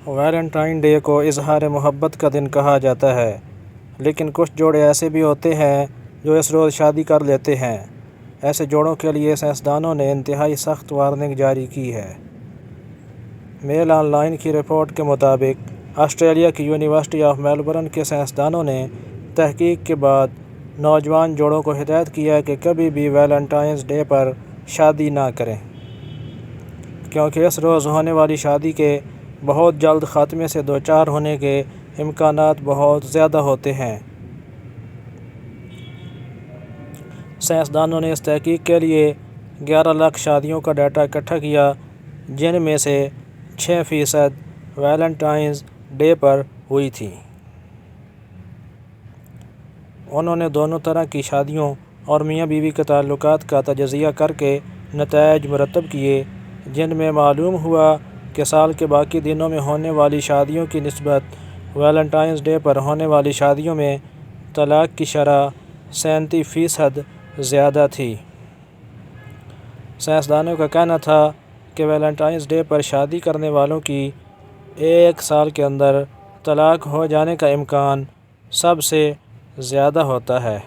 Valentine day کو اظہار محبت کا دن کہا جاتا ہے، لیکن کچھ جوڑے ایسے بھی ہوتے ہیں جو اس روز شادی کر لیتے ہیں۔ ایسے جوڑوں کے لیے سائنسدانوں نے انتہائی سخت وارننگ جاری کی ہے۔ میل آن لائن کی رپورٹ کے مطابق آسٹریلیا کی یونیورسٹی آف میلبورن کے سائنسدانوں نے تحقیق کے بعد نوجوان جوڑوں کو ہدایت کی ہے کہ کبھی بھی ویلنٹائنز ڈے پر شادی نہ کریں، کیونکہ اس روز ہونے والی شادی کے بہت جلد خاتمے سے دوچار ہونے کے امکانات بہت زیادہ ہوتے ہیں۔ سائنسدانوں نے اس تحقیق کے لیے 11 لاکھ شادیوں کا ڈیٹا اکٹھا کیا، جن میں سے 6% ویلنٹائنز ڈے پر ہوئی تھیں۔ انہوں نے دونوں طرح کی شادیوں اور میاں بیوی کے تعلقات کا تجزیہ کر کے نتائج مرتب کیے، جن میں معلوم ہوا کہ سال کے باقی دنوں میں ہونے والی شادیوں کی نسبت ویلنٹائنز ڈے پر ہونے والی شادیوں میں طلاق کی شرح 37% زیادہ تھی۔ سائنسدانوں کا کہنا تھا کہ ویلنٹائنز ڈے پر شادی کرنے والوں کی ایک سال کے اندر طلاق ہو جانے کا امکان سب سے زیادہ ہوتا ہے۔